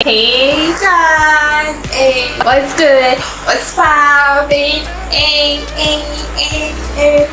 Hey guys, hey, what's good? What's poppin'? Hey, hey, hey, hey.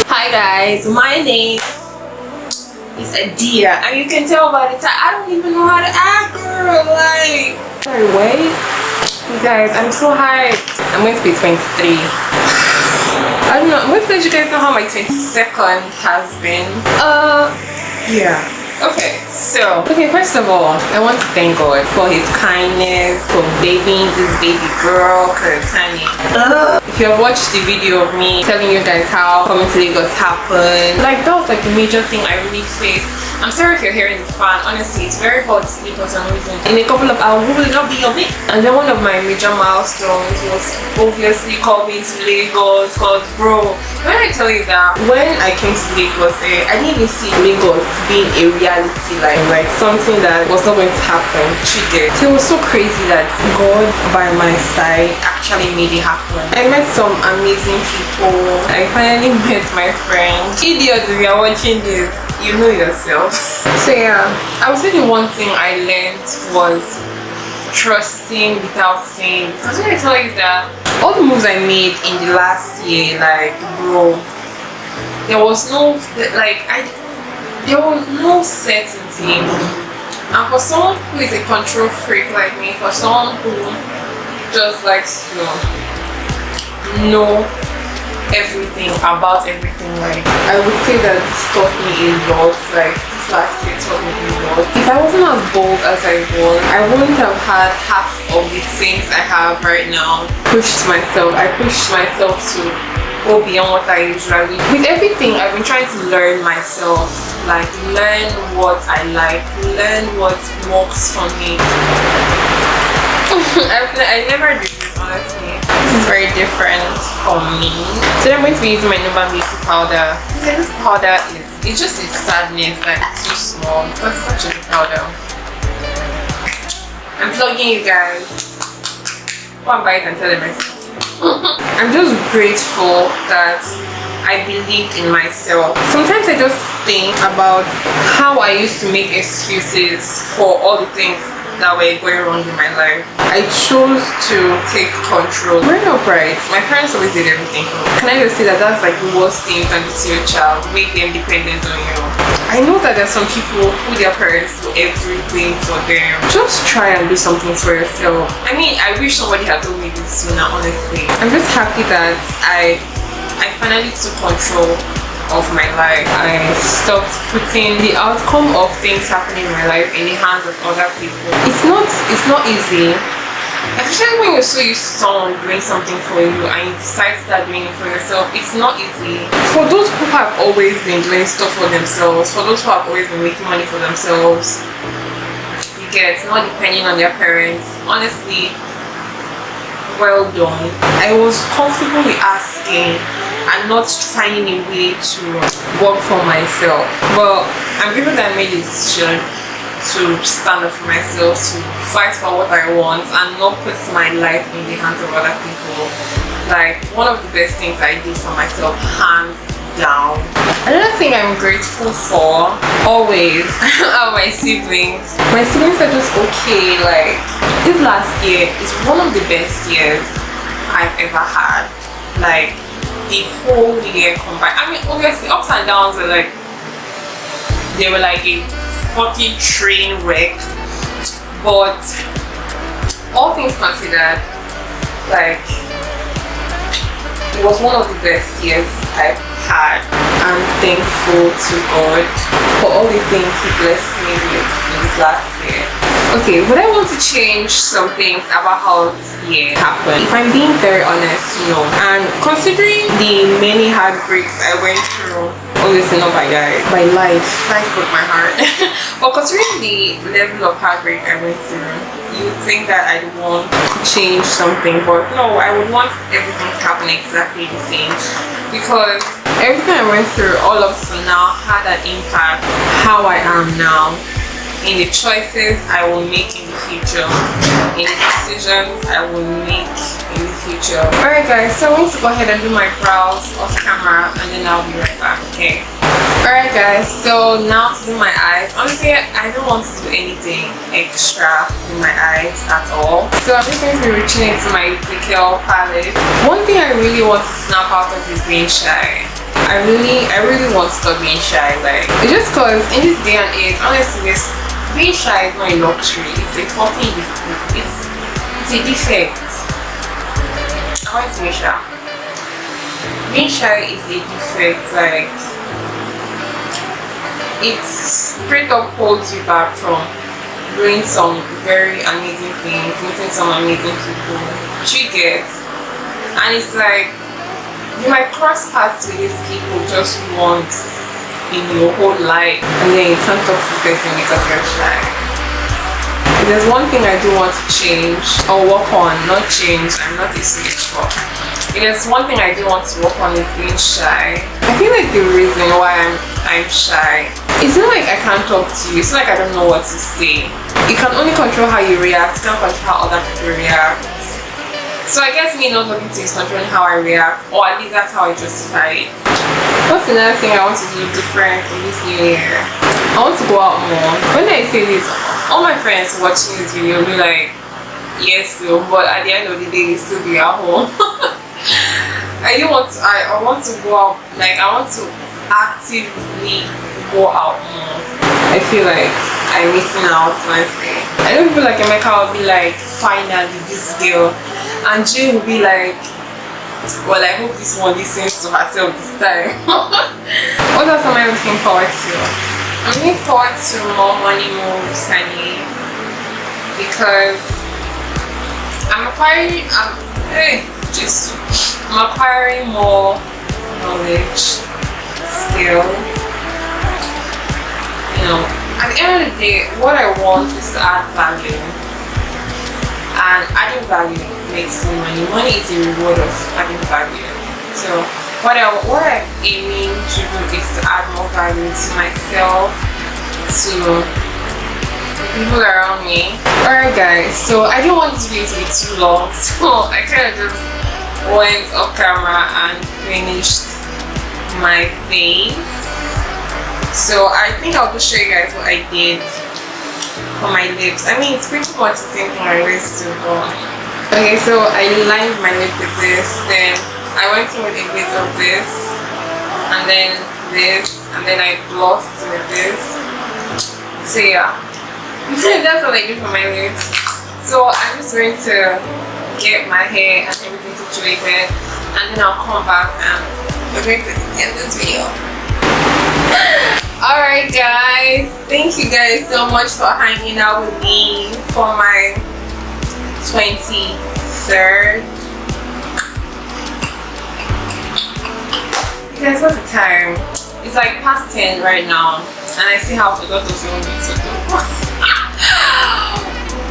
Hi guys, my name is Adiah, and you can tell by the time I don't even know how to act, girl. Like, sorry, wait. You guys, I'm so hyped. I'm going to be 23. I don't know. I'm going to let you guys know how my 22nd has been. Yeah. Okay, so first of all, I want to thank God for his kindness, for babying this baby girl, cause honey, if you have watched the video of me telling you guys how coming to Lagos happened, like that was like the major thing I really faced. I'm sorry if you're hearing this fan, honestly it's very hard to sleep for some reason. In a couple of hours we will not be on it. And then one of my major milestones was obviously coming to Lagos, cause bro, when I tell you that when I came to Lagos, I didn't even see Lagos being a reality, like something that was not going to happen. She did. So it was so crazy that God by my side actually made it happen. I met some amazing people. I finally met my friend. Idiots, if you're watching this, you know yourself. So yeah, I would say the one thing I learned was trusting without saying. Because when I tell you that all the moves I made in the last year, like bro, there was no there was no certainty. And for someone who is a control freak like me, for someone who just likes to know everything about everything, like I would say that this taught me a lot. Like this last year taught me a lot. If I wasn't as bold as I was, I wouldn't have had half of the things I have right now. I pushed myself to go beyond what I usually. With everything I've been trying to learn myself, like learn what I like, learn what works for me. I never did this, honestly. This is very different for me. So I'm going to be using my Nova beauty powder. This powder it's just its sadness, like it's so small because it's such a good powder. I'm plugging you guys. Go and buy it and tell them myself. I'm just grateful that I believed in myself. Sometimes I just think about how I used to make excuses for all the things that were going wrong in my life. I chose to take control. Growing up, right, my parents always did everything for me. Can I just say that that's like the worst thing you can do to your child, make them dependent on you. I know that there's some people who their parents do everything for them. Just try and do something for yourself. I mean, I wish somebody had told me this sooner, honestly. I'm just happy that I finally took control of my life. I stopped putting the outcome of things happening in my life in the hands of other people. It's not easy, especially when you're so used to someone doing something for you and you decide to start doing it for yourself. It's not easy. For those who have always been doing stuff for themselves, for those who have always been making money for themselves, you get not depending on their parents, honestly, well done. I was comfortable with asking and not finding a way to work for myself, but I'm grateful that I made a decision to stand up for myself, to fight for what I want and not put my life in the hands of other people. Like one of the best things I did for myself, hands down. Another thing I'm grateful for always are my siblings. My siblings are just okay. Like this last year is one of the best years I've ever had. Like the whole year combined. I mean, obviously ups and downs were like, they were like a fucking train wreck, but all things considered, like it was one of the best years I've had. I'm thankful to God for all the things He blessed me with in this last year. Okay, would I want to change some things about how this year happened? If I'm being very honest, no. And considering the many heartbreaks I went through, obviously not by life broke my heart. But considering the level of heartbreak I went through, you would think that I'd want to change something, but no, I would want everything to happen exactly the same, because everything I went through all up to now had an impact how I am now, in the choices I will make in the future, in the decisions I will make in the future. Alright guys, so I'm going to go ahead and do my brows off camera and then I'll be right back, okay? Alright guys, so now to do my eyes. Honestly, I don't want to do anything extra in my eyes at all. So I'm just going to be reaching into my Tik palette. One thing I really want to snap out of is being shy. I really want to stop being shy. Like, it's just cause in this day and age, honestly, being shy is not a luxury. It's a fucking it's a defect. I want to be shy. Being shy is a defect. Like, it straight up holds you back from doing some very amazing things, meeting some amazing people. You get, and it's like you might cross paths with these people just once in your whole life, and then you can't talk to the person because you're shy. There's one thing I do want to change or work on, not change, I'm not a switch, but there's one thing I do want to work on is being shy. I feel like the reason why I'm shy, it's not like I can't talk to you, it's not like I don't know what to say. You can only control how you react, you can't control how other people react. So I guess me not talking to you is controlling how I react, or at least that's how I justify it. What's another thing I want to do different in this new year? I want to go out more. When I say this, all my friends watching this video will be like, yes, so, but at the end of the day, you still be at home. I want to go out, like I want to actively go out more. I feel like I'm missing out, honestly. I know people like Emeka will be like, finally this girl, and Jane will be like, well, I hope this one listens to herself this time. What else am I looking forward to? I'm looking forward to more money moves, honey, because I'm acquiring more knowledge, skill. You know, at the end of the day, what I want is to add value, and adding value makes me money. Money is a reward of adding value. So what I'm aiming to do is to add more value to myself, to the people around me. Alright guys, so I didn't want this video to be too long, so I kind of just went off camera and finished my face. So I think I'll just show you guys what I did for my lips. I mean, it's pretty much the same thing I always do. Okay, so I lined my lip with this, then I went in with a bit of this, and then this, and then I glossed with this. So yeah, that's what I did for my lips. So I'm just going to get my hair and everything situated, and then I'll come back and we're going to end this video. Alright guys, thank you guys so much for hanging out with me for my 23rd. You guys, what's the time? It's like past 10 right now, and I still have a lot of things to do.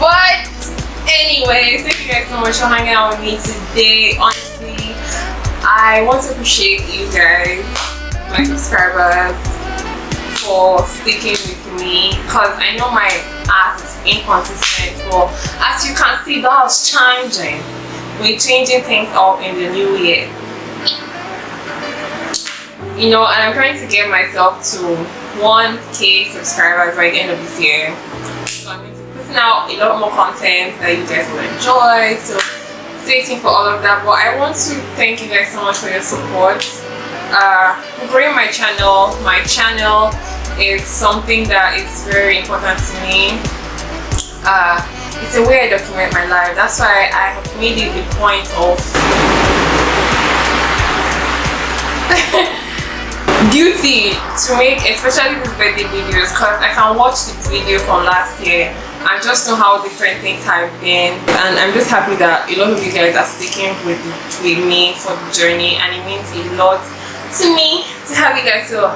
But anyways, thank you guys so much for hanging out with me today. Honestly, I want to appreciate you guys, my subscribers, for sticking with me, because I know my ass is inconsistent, but as you can see, that's changing. We're changing things up in the new year, you know, and I'm trying to get myself to 1K subscribers by the end of this year. So I'm going to be putting out a lot more content that you guys will enjoy, so stay tuned for all of that. But I want to thank you guys so much for your support. Growing my channel. My channel is something that is very important to me. It's a way I document my life. That's why I have made it a point of duty to make, especially these birthday videos, because I can watch the video from last year and just know how different things have been, and I'm just happy that a lot of you guys are sticking with me for the journey, and it means a lot to me to have you guys. So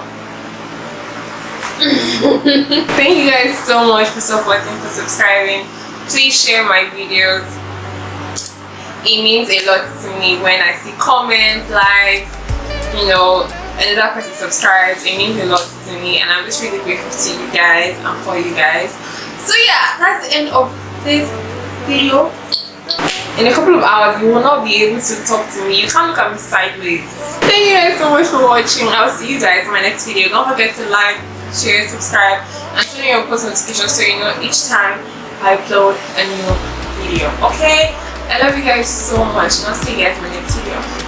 thank you guys so much for supporting, for subscribing. Please share my videos. It means a lot to me when I see comments, likes, you know, another person subscribes. It means a lot to me, and I'm just really grateful to you guys and for you guys. So yeah, that's the end of this video. In a couple of hours, you will not be able to talk to me. You can't look at me sideways. Thank you guys so much for watching. I'll see you guys in my next video. Don't forget to like, share, subscribe, and turn on your post notifications so you know each time I upload a new video. Okay? I love you guys so much, and I'll see you guys in my next video.